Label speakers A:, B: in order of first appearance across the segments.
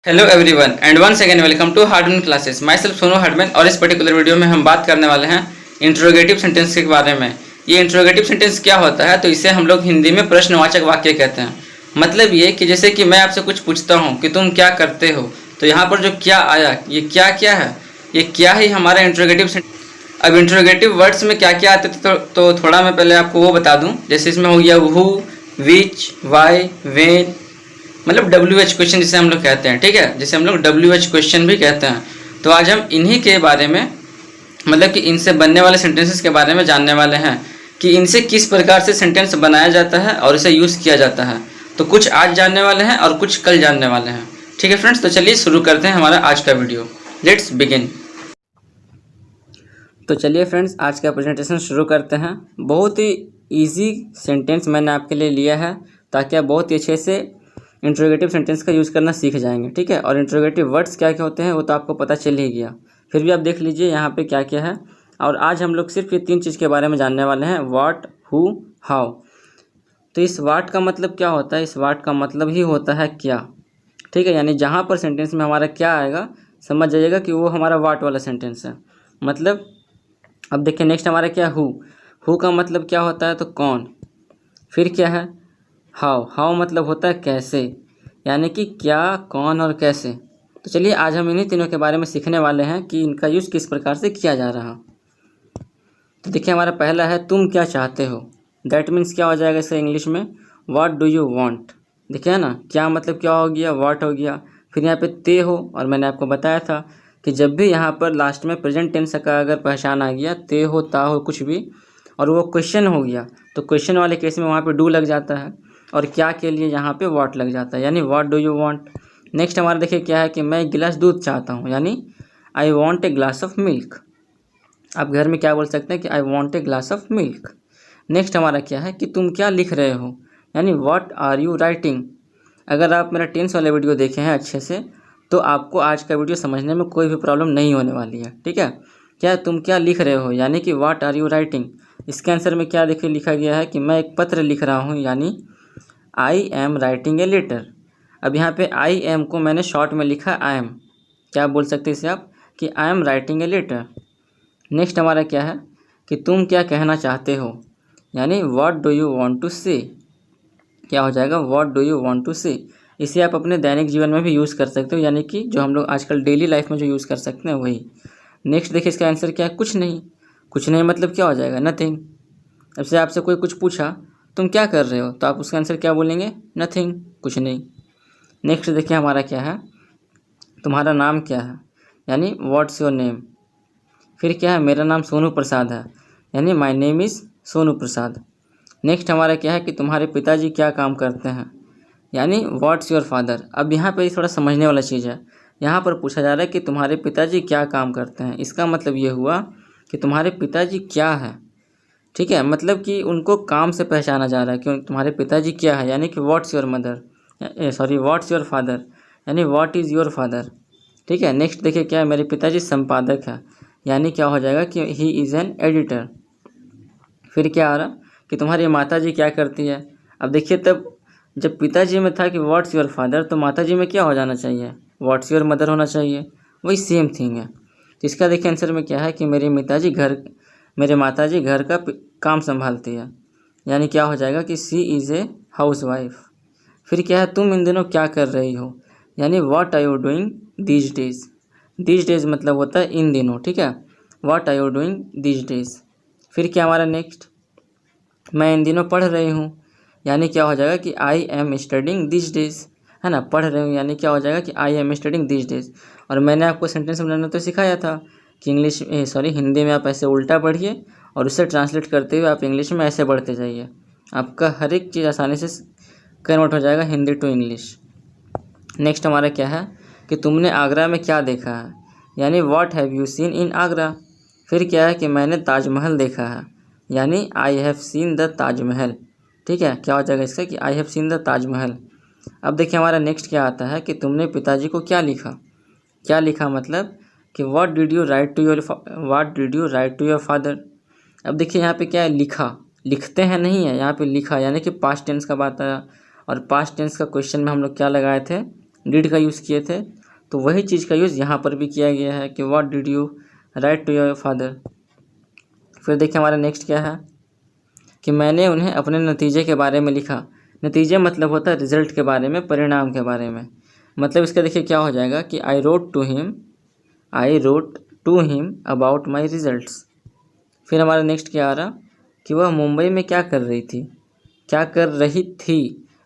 A: Hello everyone and once again welcome to Hardman classes. Myself Sonu Hardman और इस particular video में हम बात करने वाले हैं इंट्रोगेटिव सेंटेंस के बारे में। ये इंट्रोगेटिव सेंटेंस क्या होता है, तो इसे हम लोग हिंदी में प्रश्नवाचक वाक्य कहते हैं। मतलब ये कि जैसे कि मैं आपसे कुछ पूछता हूँ कि तुम क्या करते हो, तो यहाँ पर जो क्या आया, ये क्या क्या है, ये क्या ही हमारा इंट्रोगेटिव सेंटेंस। अब इंट्रोगेटिव वर्ड्स में क्या क्या आते थे तो थोड़ा मैं पहले आपको वो बता दूं। जैसे इसमें हो गया हु, विच, वाई, वेन, मतलब WH क्वेश्चन जिसे हम लोग कहते हैं, ठीक है, जिसे हम लोग WH क्वेश्चन भी कहते हैं। तो आज हम इन्हीं के बारे में, मतलब कि इनसे बनने वाले सेंटेंसेस के बारे में जानने वाले हैं कि इनसे किस प्रकार से सेंटेंस बनाया जाता है और इसे यूज़ किया जाता है। तो कुछ आज जानने वाले हैं और कुछ कल जानने वाले हैं। ठीक है फ्रेंड्स, तो चलिए शुरू करते हैं हमारा आज का वीडियो। Let's begin. तो चलिए फ्रेंड्स, आज का प्रेजेंटेशन शुरू करते हैं। बहुत ही ईजी सेंटेंस मैंने आपके लिए लिया है ताकि आप बहुत ही अच्छे से इंट्रोगेटिव सेंटेंस का यूज़ करना सीख जाएंगे, ठीक है। और इंट्रोगेटिव वर्ड्स क्या क्या होते हैं वो तो आपको पता चल ही गया, फिर भी आप देख लीजिए यहाँ पे क्या क्या है। और आज हम लोग सिर्फ ये 3 चीज़ के बारे में जानने वाले हैं, व्हाट, हु, हाउ। तो इस व्हाट का मतलब क्या होता है? इस व्हाट का मतलब ही होता है क्या, ठीक है। यानी जहाँ पर सेंटेंस में हमारा क्या आएगा, समझ जाइएगा कि वो हमारा व्हाट वाला सेंटेंस है। मतलब अब देखिए नेक्स्ट हमारा क्या, हु का मतलब क्या होता है? तो कौन। फिर क्या है? हाउ मतलब होता है कैसे, यानी कि क्या, कौन और कैसे। तो चलिए आज हम इन्हीं तीनों के बारे में सीखने वाले हैं कि इनका यूज़ किस प्रकार से किया जा रहा। तो देखिए हमारा पहला है तुम क्या चाहते हो। दैट मीन्स क्या हो जाएगा इसका इंग्लिश में, व्हाट डू यू वांट। देखिए ना, क्या मतलब क्या हो गया, व्हाट हो गया। फिर यहाँ पे ते हो, और मैंने आपको बताया था कि जब भी यहाँ पर लास्ट में प्रेजेंट टेंस का अगर पहचान आ गया, ते हो, ता हो, कुछ भी, और वो क्वेश्चन हो गया, तो क्वेश्चन वाले केस में वहाँ पे डू लग जाता है, और क्या के लिए यहाँ पे व्हाट लग जाता है, यानी what do you want. Next हमारा देखिए क्या है कि मैं एक गिलास दूध चाहता हूँ, यानी I want a glass of milk. आप घर में क्या बोल सकते हैं कि I want a glass of milk. Next हमारा क्या है कि तुम क्या लिख रहे हो, यानी व्हाट आर यू राइटिंग। अगर आप मेरा टेंस वाले वीडियो देखे हैं अच्छे से, तो आपको आज का वीडियो समझने में कोई भी प्रॉब्लम नहीं होने वाली है, ठीक है। क्या तुम क्या लिख रहे हो, यानी कि व्हाट आर यू राइटिंग। इसके आंसर में क्या देखिए लिखा गया है कि मैं एक पत्र लिख रहा हूँ, यानी I am writing a letter. अब यहाँ पे आई एम को मैंने शॉर्ट में लिखा आई एम। क्या बोल सकते हैं इसे आप कि I am writing a letter. Next हमारा क्या है कि तुम क्या कहना चाहते हो, यानी what do you want to say. क्या हो जाएगा, what do you want to say. इसे आप अपने दैनिक जीवन में भी यूज़ कर सकते हो, यानी कि जो हम लोग आजकल डेली लाइफ में जो यूज़ कर सकते हैं वही। नेक्स्ट देखिए इसका आंसर क्या है, कुछ नहीं। कुछ नहीं मतलब क्या हो जाएगा, नथिंग। अब से आपसे कोई कुछ पूछा तुम क्या कर रहे हो, तो आप उसका आंसर क्या बोलेंगे, नथिंग, कुछ नहीं। नेक्स्ट देखिए हमारा क्या है, तुम्हारा नाम क्या है, यानी व्हाट्स योर नेम। फिर क्या है, मेरा नाम सोनू प्रसाद है, यानी my name is Sonu Prasad. Next हमारा क्या है कि तुम्हारे पिताजी क्या काम करते हैं, यानी व्हाट्स योर फादर। अब यहाँ पे थोड़ा समझने वाला चीज़ है। यहाँ पर पूछा जा रहा है कि तुम्हारे पिताजी क्या काम करते हैं। इसका मतलब ये हुआ कि तुम्हारे पिताजी क्या है, ठीक है। मतलब कि उनको काम से पहचाना जा रहा है कि तुम्हारे पिताजी क्या है, यानी कि what's your mother, sorry what's your father, यानी व्हाट इज़ योर फादर, ठीक है। नेक्स्ट देखिए क्या है, मेरे पिताजी संपादक है, यानी क्या हो जाएगा कि ही इज़ एन एडिटर। फिर क्या आ रहा कि तुम्हारी माता जी क्या करती है। अब देखिए तब जब पिताजी में था कि व्हाट्स योर फादर, तो माता जी में क्या हो जाना चाहिए, व्हाट्स योर मदर होना चाहिए, वही सेम थिंग है। तो इसका देखिए आंसर में क्या है कि मेरे माताजी घर का काम संभालती है, यानी क्या हो जाएगा कि सी इज़ ए हाउस वाइफ। फिर क्या है, तुम इन दिनों क्या कर रही हो, यानी what are you doing these days. These days मतलब होता है इन दिनों, ठीक है। What are you doing these days. फिर क्या हमारा नेक्स्ट, मैं इन दिनों पढ़ रही हूँ, यानी क्या हो जाएगा कि I am studying this days, है ना। पढ़ रही हूँ यानी क्या हो जाएगा कि I am studying this days. और मैंने आपको सेंटेंस बनाना तो सिखाया था कि हिंदी में आप ऐसे उल्टा पढ़िए और उसे ट्रांसलेट करते हुए आप इंग्लिश में ऐसे बढ़ते जाइए। आपका हर एक चीज़ आसानी से कन्वर्ट हो जाएगा हिंदी टू इंग्लिश। नेक्स्ट हमारा क्या है कि तुमने आगरा में क्या देखा है, यानी what have you seen in Agra. फिर क्या है कि मैंने ताजमहल देखा है, यानी I have seen the Taj Mahal, ठीक है। क्या हो जाएगा इसका कि I have seen the Taj Mahal. अब देखिए हमारा नेक्स्ट क्या आता है कि तुमने पिताजी को क्या लिखा। क्या लिखा मतलब कि what did you write to your father. अब देखिए यहाँ पे क्या है, लिखा, लिखते हैं नहीं है, यहाँ पे लिखा, यानी कि पास्ट टेंस का बात आया। और पास्ट टेंस का क्वेश्चन में हम लोग क्या लगाए थे, डिड का यूज़ किए थे, तो वही चीज़ का यूज़ यहाँ पर भी किया गया है कि what did you write to your father. फिर देखिए हमारा नेक्स्ट क्या है कि मैंने उन्हें अपने नतीजे के बारे में लिखा। नतीजे मतलब होता है रिजल्ट के बारे में, परिणाम के बारे में। मतलब इसका देखिए क्या हो जाएगा कि I wrote to him about my results. फिर हमारा नेक्स्ट क्या आ रहा कि वह मुंबई में क्या कर रही थी,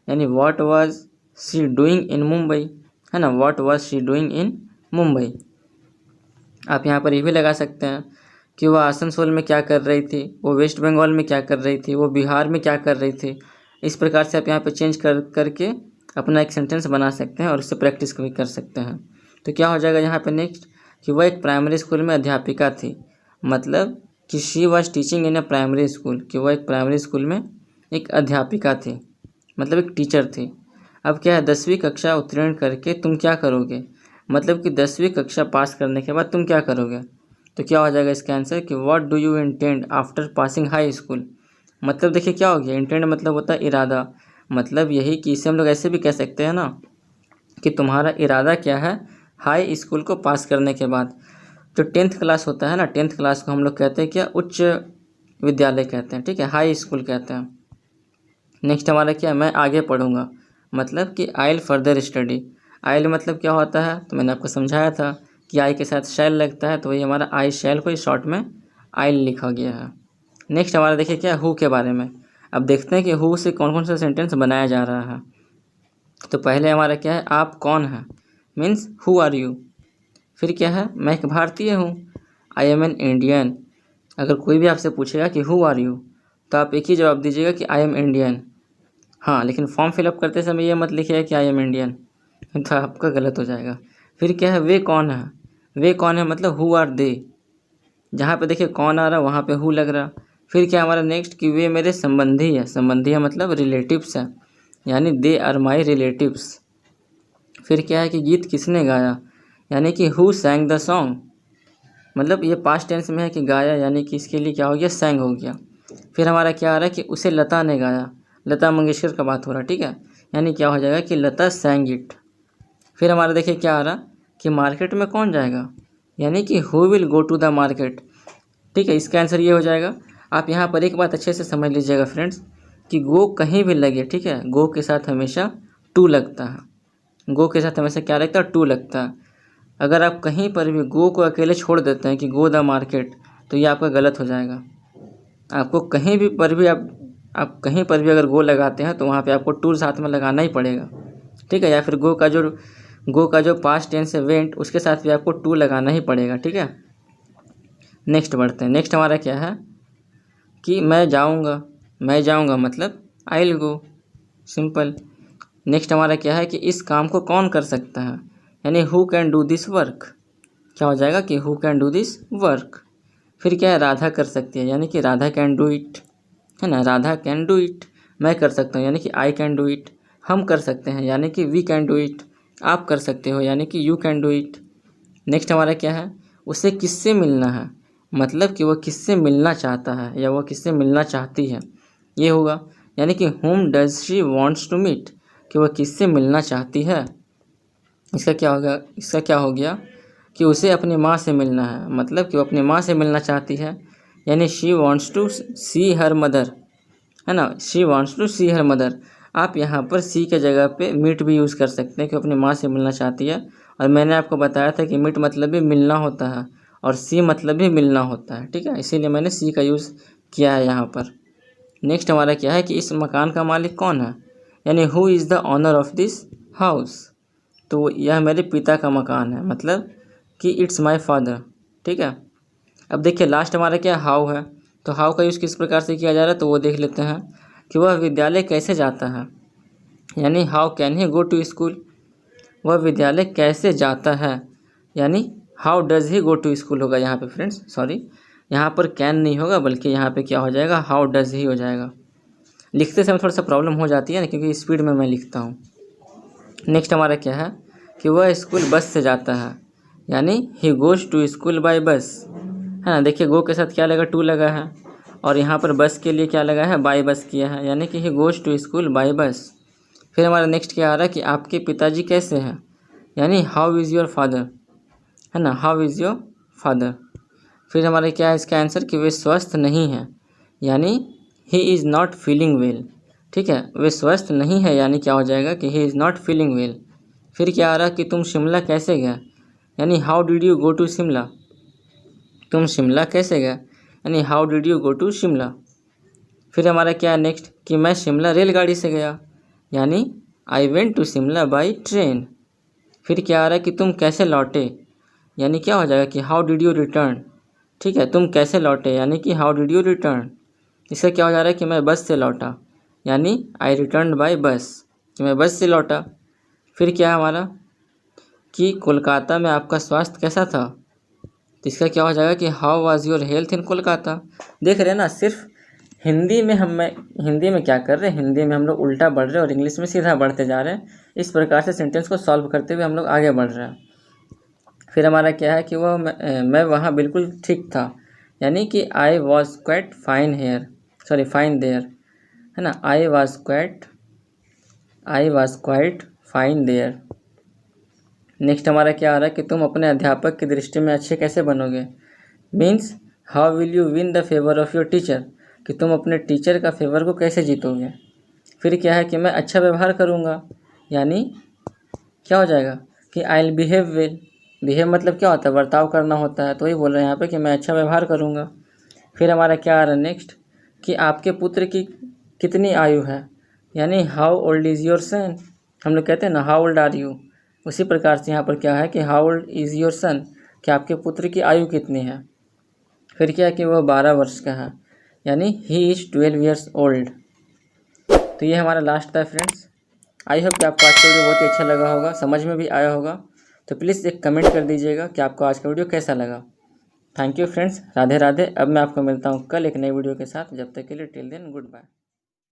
A: यानी what was she doing in Mumbai, है ना, what was she doing in Mumbai. आप यहाँ पर ये भी लगा सकते हैं कि वह आसनसोल में क्या कर रही थी, वो वेस्ट बंगाल में क्या कर रही थी, वो बिहार में क्या कर रही थी। इस प्रकार से आप यहाँ पे चेंज करके अपना एक सेंटेंस बना सकते हैं और उससे प्रैक्टिस भी कर सकते हैं। तो क्या हो जाएगा यहाँ पे नेक्स्ट कि वह एक प्राइमरी स्कूल में अध्यापिका थी, मतलब कि she was teaching in a primary school, कि वह एक प्राइमरी स्कूल में एक अध्यापिका थी, मतलब एक टीचर थी। अब क्या है, 10वीं कक्षा उत्तीर्ण करके तुम क्या करोगे, मतलब कि 10वीं कक्षा पास करने के बाद तुम क्या करोगे। तो क्या हो जाएगा इसका आंसर कि what do you intend after passing high school. मतलब देखिए क्या हो गया, इंटेंड मतलब होता है इरादा, मतलब यही कि इसे हम लोग ऐसे भी कह सकते हैं ना कि तुम्हारा इरादा क्या है हाई स्कूल को पास करने के बाद। जो 10th क्लास होता है ना, 10th क्लास को हम लोग कहते हैं क्या, उच्च विद्यालय कहते हैं, ठीक है, हाई स्कूल कहते हैं। नेक्स्ट हमारा क्या, मैं आगे पढ़ूंगा, मतलब कि आई विल फर्दर स्टडी। आई मतलब क्या होता है, तो मैंने आपको समझाया था कि आई के साथ शैल लगता है, तो वही हमारा आई शैल को शॉर्ट में आई लिखा गया है। नेक्स्ट हमारा देखिए क्या, हु के बारे में। अब देखते हैं कि हु से कौन कौन सा सेंटेंस बनाया जा रहा है। तो पहले हमारा क्या है, आप कौन है, मीन्स हु आर यू। फिर क्या है, मैं एक भारतीय हूँ, आई एम एन इंडियन। अगर कोई भी आपसे पूछेगा कि हु आर यू, तो आप एक ही जवाब दीजिएगा कि आई एम इंडियन। हाँ, लेकिन फॉर्म फिलअप करते समय ये मत लिखिएगा कि आई एम इंडियन, तो आपका गलत हो जाएगा। फिर क्या है, वे कौन है, वे कौन है मतलब हु आर दे। जहाँ पे देखिए कौन आ रहा वहाँ पे हु लग रहा। फिर क्या हमारा नेक्स्ट कि वे मेरे संबंधी है, संबंधी है मतलब रिलेटिव्स है, यानी दे आर माई रिलेटिव्स। फिर क्या है कि गीत किसने गाया, यानी कि हु सैंग द सॉन्ग, मतलब ये पास्ट टेंस में है कि गाया, यानी कि इसके लिए क्या हो गया, सैंग हो गया। फिर हमारा क्या आ रहा है कि उसे लता ने गाया, लता मंगेशकर का बात हो रहा, ठीक है, यानी क्या हो जाएगा कि लता सैंग इट। फिर हमारा देखिए क्या आ रहा कि मार्केट में कौन जाएगा, यानी कि who will go to the market, ठीक है, इसका आंसर ये हो जाएगा। आप यहाँ पर एक बात अच्छे से समझ लीजिएगा फ्रेंड्स कि गो कहीं भी लगे, ठीक है, गो के साथ हमेशा टू लगता है, गो के साथ हमेशा क्या लगता है, टू लगता है। अगर आप कहीं पर भी गो को अकेले छोड़ देते हैं कि गो द मार्केट, तो ये आपका गलत हो जाएगा। आपको कहीं भी पर भी आप कहीं पर भी अगर गो लगाते हैं तो वहाँ पे आपको टू साथ में लगाना ही पड़ेगा, ठीक है, या फिर गो का जो पास्ट टेंस है वेंट, उसके साथ भी आपको टू लगाना ही पड़ेगा, ठीक है। नेक्स्ट बढ़ते हैं। नेक्स्ट हमारा क्या है कि मैं जाऊँगा मतलब I will go, simple. Next हमारा क्या है कि इस काम को कौन कर सकता है, यानी who can do this work. क्या हो जाएगा कि who can do this work. फिर क्या है, राधा कर सकती है, यानी कि राधा कैन डू इट, है ना, राधा कैन डू इट। मैं कर सकता हूँ, यानी कि आई कैन डू इट। हम कर सकते हैं, यानी कि वी कैन डू इट। आप कर सकते हो, यानी कि you can do it. Next हमारा क्या है, उसे किससे मिलना है, मतलब कि वह किससे मिलना चाहता है या वह किससे मिलना चाहती है, ये होगा, यानी कि whom does she wants to meet, कि वह किससे मिलना चाहती है। इसका क्या हो गया कि उसे अपनी माँ से मिलना है, मतलब कि वो अपनी माँ से मिलना चाहती है, यानी she wants to see her mother, है ना, she wants to see her mother. आप यहाँ पर सी के जगह पे मीट भी यूज़ कर सकते हैं कि अपनी माँ से मिलना चाहती है। और मैंने आपको बताया था कि मीट मतलब भी मिलना होता है और सी मतलब भी मिलना होता है, ठीक है, इसीलिए मैंने सी का यूज़ किया है यहाँ पर। नेक्स्ट हमारा क्या है कि इस मकान का मालिक कौन है, यानी who is the owner of this house. तो यह मेरे पिता का मकान है, मतलब कि इट्स माय फादर, ठीक है। अब देखिए लास्ट हमारा क्या हाउ है, तो हाउ का यूज़ किस प्रकार से किया जा रहा है, तो वो देख लेते हैं कि वह विद्यालय कैसे जाता है, यानी how can he go to school. वह विद्यालय कैसे जाता है, यानी how does he go to school होगा यहाँ पे फ्रेंड्स, सॉरी, यहाँ पर कैन नहीं होगा बल्कि यहाँ पे क्या हो जाएगा, हाउ डज ही हो जाएगा। लिखते समय थोड़ा सा प्रॉब्लम हो जाती है ना, क्योंकि स्पीड में मैं लिखता हूँ। नेक्स्ट हमारा क्या है कि वह स्कूल बस से जाता है, यानी he goes to school by bus, है ना। देखिए गो के साथ क्या लगा, टू लगा है, और यहाँ पर बस के लिए क्या लगा है, बाय बस किया है, यानी कि he goes to school by bus. फिर हमारा नेक्स्ट क्या आ रहा है कि आपके पिताजी कैसे हैं, यानी हाउ इज़ योर फादर, है ना, हाउ इज़ योर फादर। फिर हमारा क्या है इसका आंसर कि वे स्वस्थ नहीं हैं, यानी he is not feeling well. ठीक है, वे स्वस्थ नहीं है यानी क्या हो जाएगा कि he is not feeling well. फिर क्या आ रहा कि तुम शिमला कैसे गए, यानी how did you go to Shimla, तुम शिमला कैसे गए, यानी how did you go to Shimla. फिर हमारा क्या है नेक्स्ट कि मैं शिमला रेलगाड़ी से गया, यानी I went to Shimla by train. फिर क्या आ रहा है कि तुम कैसे लौटे, यानी क्या हो जाएगा कि हाउ डिड यू रिटर्न। ठीक है, तुम कैसे लौटे यानी कि हाउ डिड यू रिटर्न। इसका क्या हो जा रहा है कि मैं बस से लौटा, यानी आई रिटर्न बाय बस, कि मैं बस से लौटा। फिर क्या है हमारा कि कोलकाता में आपका स्वास्थ्य कैसा था, तो इसका क्या हो जाएगा कि हाउ वाज योर हेल्थ इन कोलकाता। देख रहे हैं ना, सिर्फ हिंदी में क्या कर रहे हैं, हिंदी में हम लोग उल्टा बढ़ रहे हैं और इंग्लिश में सीधा बढ़ते जा रहे हैं। इस प्रकार से सेंटेंस को सॉल्व करते हुए हम लोग आगे बढ़ रहे हैं। फिर हमारा क्या है कि मैं वहाँ बिल्कुल ठीक था, यानी कि I was quite fine there, है ना, I was quite fine there. Next हमारा क्या आ रहा है कि तुम अपने अध्यापक की दृष्टि में अच्छे कैसे बनोगे, means how will you win the favour of your teacher, कि तुम अपने टीचर का फेवर को कैसे जीतोगे। फिर क्या है कि मैं अच्छा व्यवहार करूँगा, यानी क्या हो जाएगा कि I will behave well. Behave मतलब क्या होता है, बर्ताव करना होता है, तो वही बोल रहे हैं यहाँ पे कि मैं अच्छा व्यवहार करूँगा। फिर हमारा क्या आ रहा है नेक्स्ट कि आपके पुत्र की कितनी आयु है, यानी how old is your son. हम लोग कहते हैं ना हाउ ओल्ड आर यू, उसी प्रकार से यहाँ पर क्या है कि how old is your son, कि आपके पुत्र की आयु कितनी है। फिर क्या है कि वह 12 वर्ष का है, यानी ही इज़ 12 ईयर्स ओल्ड। तो ये हमारा लास्ट था फ्रेंड्स। आई होप कि आपको आज का वीडियो बहुत ही अच्छा लगा होगा, समझ में भी आया होगा। तो प्लीज़ एक कमेंट कर दीजिएगा कि आपको आज का वीडियो कैसा लगा। Thank you friends, Radhe Radhe. अब मैं आपको मिलता हूँ कल एक नई वीडियो के साथ, जब तक के लिए टिल देन गुड बाय।